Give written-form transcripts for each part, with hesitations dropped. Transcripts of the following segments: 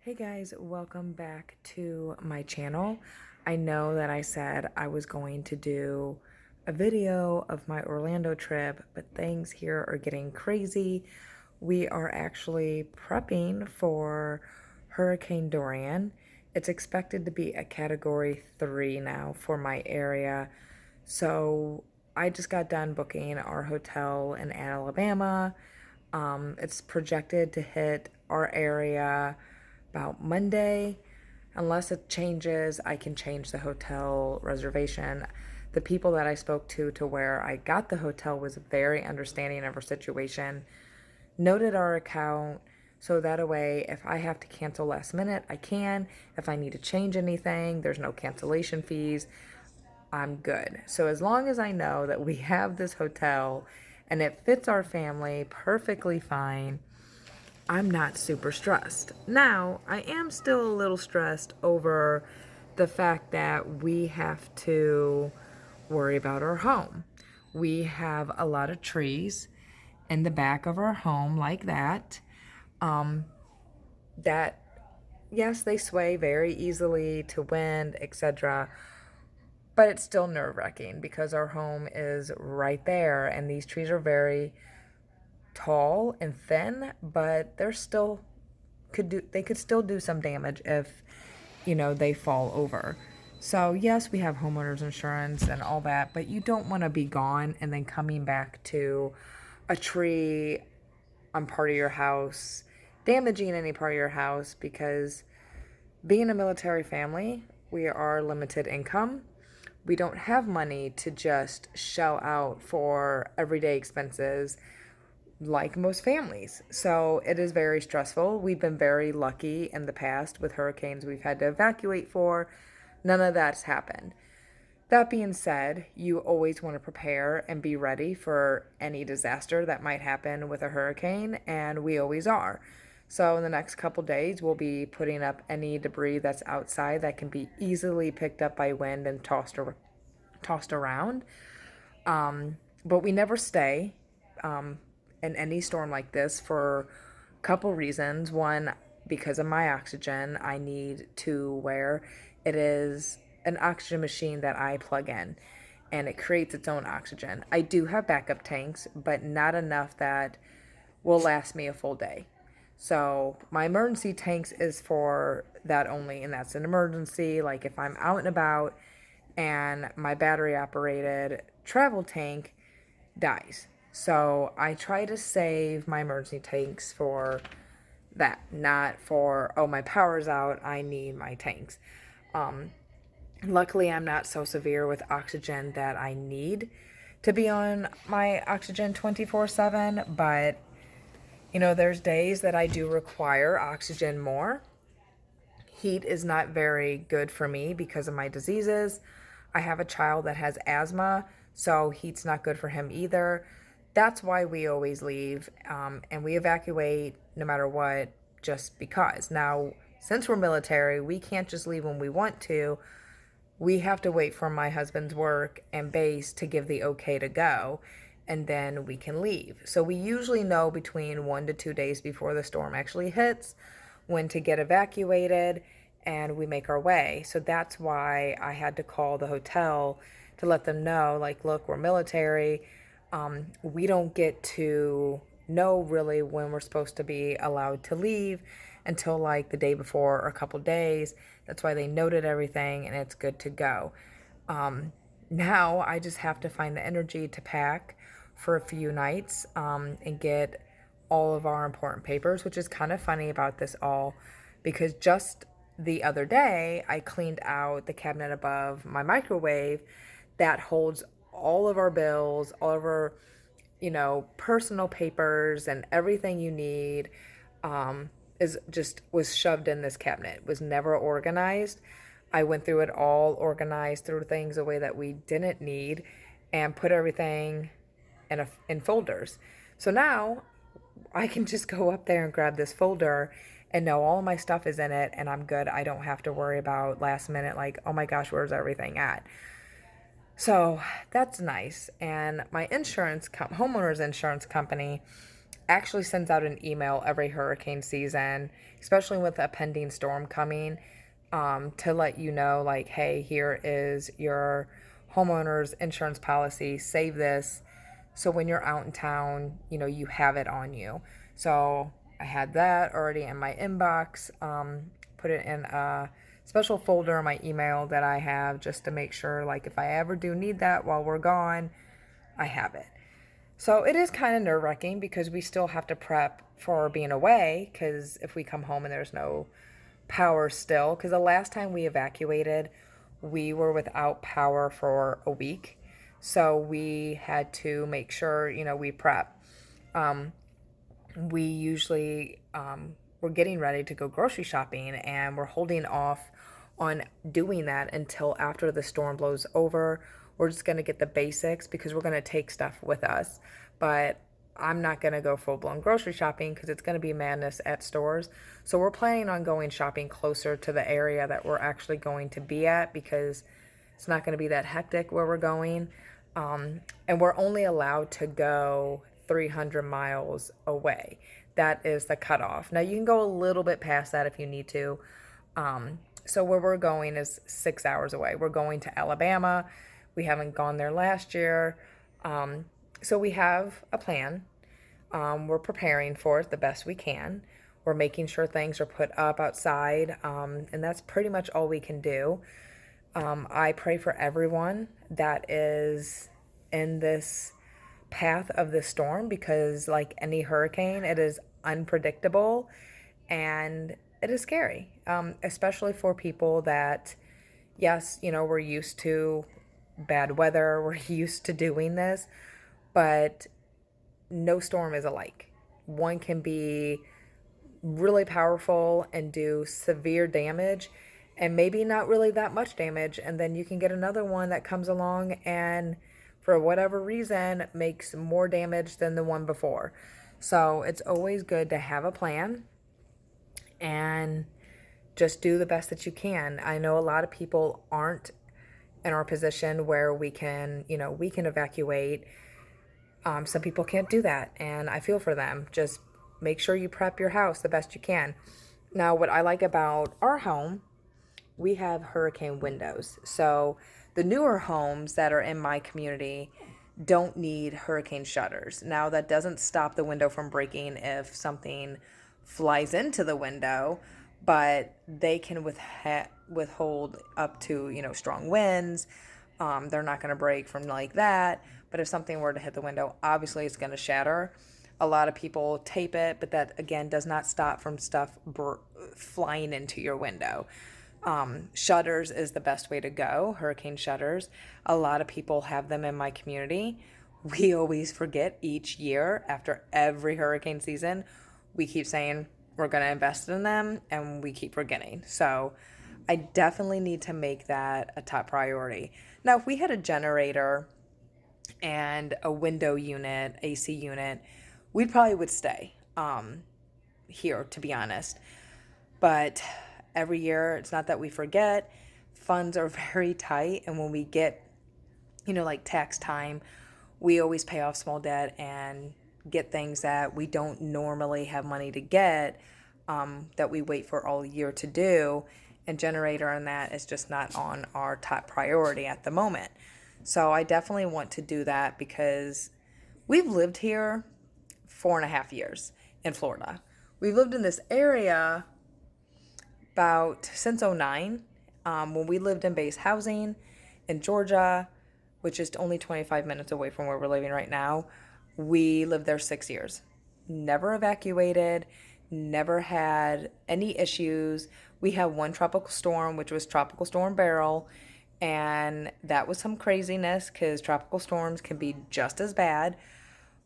Hey guys, welcome back to my channel. I know that I said I was going to do a video of my Orlando trip, but things here are getting crazy. We are actually prepping for Hurricane Dorian. It's expected to be a Category 3 now for my area. So I just got done booking our hotel in Alabama. It's projected to hit our area about Monday. Unless it changes, I can change the hotel reservation. The people that I spoke to where I got the hotel was very understanding of our situation, noted our account, so that a way if I have to cancel last minute, I can. If I need to change anything, there's no cancellation fees. I'm good. So as long as I know that we have this hotel and it fits our family perfectly fine, I'm not super stressed. Now, I am still a little stressed over the fact that we have to worry about our home. We have a lot of trees in the back of our home like that. Um, that yes, they sway very easily to wind, etc. But it's still nerve-wracking because our home is right there and these trees are very tall and thin, but they could still do some damage if, they fall over. So yes, we have homeowners insurance and all that, but you don't want to be gone and then coming back to a tree on part of your house, damaging any part of your house, because being a military family, we are limited income. We don't have money to just shell out for everyday expenses like most families. So it is very stressful. We've been very lucky in the past with hurricanes we've had to evacuate for. None of that's happened. That being said, you always want to prepare and be ready for any disaster that might happen with a hurricane, and we always are. So in the next couple days, we'll be putting up any debris that's outside that can be easily picked up by wind and tossed around. But we never stay in any storm like this for a couple reasons. One, because of my oxygen, I need to wear. It is an oxygen machine that I plug in, and it creates its own oxygen. I do have backup tanks, but not enough that will last me a full day. So my emergency tanks is for that only, and that's an emergency. Like if I'm out and about and my battery operated travel tank dies. So I try to save my emergency tanks for that, not for, oh, my power's out, I need my tanks. Luckily, I'm not so severe with oxygen that I need to be on my oxygen 24/7, but there's days that I do require oxygen more. Heat is not very good for me because of my diseases. I have a child that has asthma, so heat's not good for him either. That's why we always leave, and we evacuate no matter what, just because. Now, since we're military, we can't just leave when we want to. We have to wait for my husband's work and base to give the okay to go, and then we can leave. So we usually know between 1 to 2 days before the storm actually hits when to get evacuated, and we make our way. So that's why I had to call the hotel to let them know, like, look, we're military. We don't get to know really when we're supposed to be allowed to leave until like the day before or a couple days. That's why they noted everything and it's good to go. Now I just have to find the energy to pack for a few nights and get all of our important papers, which is kind of funny about this all because just the other day I cleaned out the cabinet above my microwave that holds all of our bills, all of our, personal papers and everything you need was shoved in this cabinet. It was never organized. I went through it all, organized, threw things away that we didn't need, and put everything in folders. So now I can just go up there and grab this folder and know all my stuff is in it and I'm good. I don't have to worry about last minute, like, oh my gosh, where's everything at? So that's nice. And my homeowner's insurance company actually sends out an email every hurricane season, especially with a pending storm coming, to let you know, like, hey, here is your homeowner's insurance policy, save this. So when you're out in town, you have it on you. So I had that already in my inbox, put it in a special folder in my email that I have just to make sure, like, if I ever do need that while we're gone, I have it. So it is kind of nerve wracking because we still have to prep for being away, because if we come home and there's no power still, because the last time we evacuated, we were without power for a week. So we had to make sure, we prep. We usually, we're getting ready to go grocery shopping, and we're holding off on doing that until after the storm blows over. We're just going to get the basics because we're going to take stuff with us. But I'm not going to go full-blown grocery shopping because it's going to be madness at stores. So we're planning on going shopping closer to the area that we're actually going to be at, because it's not going to be that hectic where we're going. And we're only allowed to go 300 miles away. That is the cutoff. Now, you can go a little bit past that if you need to. So where we're going is 6 hours away. We're going to Alabama. We haven't gone there last year. So we have a plan. We're preparing for it the best we can. We're making sure things are put up outside. And that's pretty much all we can do. I pray for everyone that is in this path of the storm, because like any hurricane, it is unpredictable and it is scary, especially for people that, yes, we're used to bad weather, we're used to doing this, but no storm is alike. One can be really powerful and do severe damage, and maybe not really that much damage, and then you can get another one that comes along and for whatever reason makes more damage than the one before. So it's always good to have a plan and just do the best that you can. I know a lot of people aren't in our position where we can evacuate. Some people can't do that, and I feel for them. Just make sure you prep your house the best you can. Now, what I like about our home, we have hurricane windows. So the newer homes that are in my community don't need hurricane shutters. Now, that doesn't stop the window from breaking if something flies into the window, but they can withhold up to, strong winds. They're not going to break from like that. But if something were to hit the window, obviously it's going to shatter. A lot of people tape it, but that, again, does not stop from stuff flying into your window. Shutters is the best way to go, hurricane shutters. A lot of people have them in my community. We always forget each year after every hurricane season. We keep saying we're going to invest in them, and we keep forgetting. So I definitely need to make that a top priority. Now, if we had a generator and a window unit, AC unit, we probably would stay here, to be honest. But every year, it's not that we forget. Funds are very tight, and when we get, like tax time, we always pay off small debt and get things that we don't normally have money to get, that we wait for all year to do. And generator and that is just not on our top priority at the moment. So I definitely want to do that, because we've lived here 4.5 years in Florida. We've lived in this area since 2009, when we lived in base housing in Georgia, which is only 25 minutes away from where we're living right now. We lived there 6 years. Never evacuated, never had any issues. We had one tropical storm, which was Tropical Storm Beryl, and that was some craziness because tropical storms can be just as bad.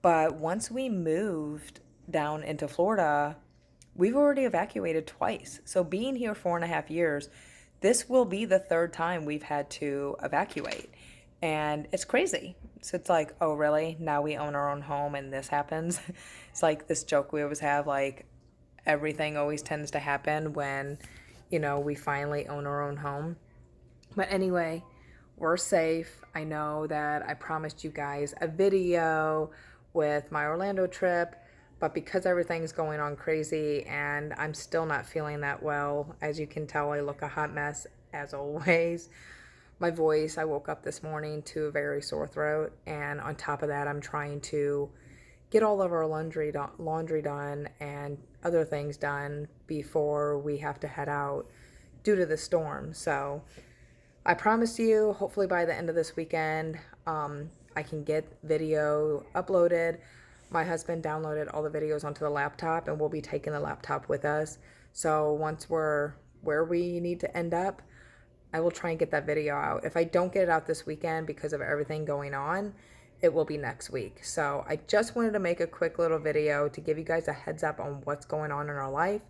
But once we moved down into Florida, we've already evacuated twice. So being here 4.5 years, this will be the third time we've had to evacuate. And it's crazy. So it's like, oh, really? Now we own our own home and this happens? It's like this joke we always have, like, everything always tends to happen when, we finally own our own home. But anyway, we're safe. I know that I promised you guys a video with my Orlando trip. But because everything's going on crazy and I'm still not feeling that well, as you can tell, I look a hot mess as always. My voice, I woke up this morning to a very sore throat. And on top of that, I'm trying to get all of our laundry done and other things done before we have to head out due to the storm. So I promise you, hopefully by the end of this weekend, I can get video uploaded. My husband downloaded all the videos onto the laptop, and we'll be taking the laptop with us. So once we're where we need to end up, I will try and get that video out. If I don't get it out this weekend because of everything going on, it will be next week. So I just wanted to make a quick little video to give you guys a heads up on what's going on in our life,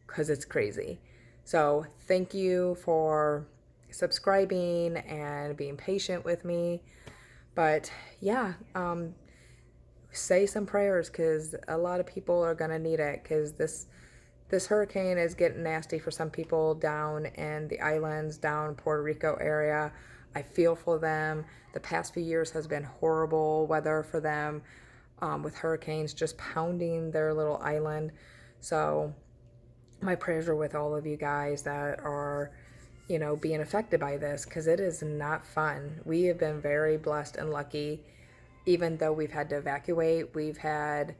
because it's crazy. So thank you for subscribing and being patient with me. But yeah, say some prayers, because a lot of people are gonna need it, because this hurricane is getting nasty for some people down in the islands, down Puerto Rico area. I feel for them. The past few years has been horrible weather for them, with hurricanes just pounding their little island. So my prayers are with all of you guys that are, being affected by this, because it is not fun. We have been very blessed and lucky. Even though we've had to evacuate, we've had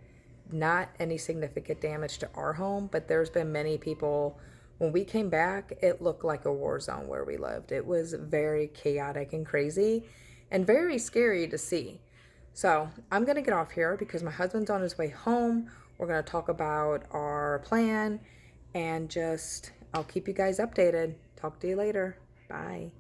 not any significant damage to our home, but there's been many people. When we came back, it looked like a war zone where we lived. It was very chaotic and crazy and very scary to see. So I'm going to get off here because my husband's on his way home. We're going to talk about our plan and I'll keep you guys updated. Talk to you later. Bye.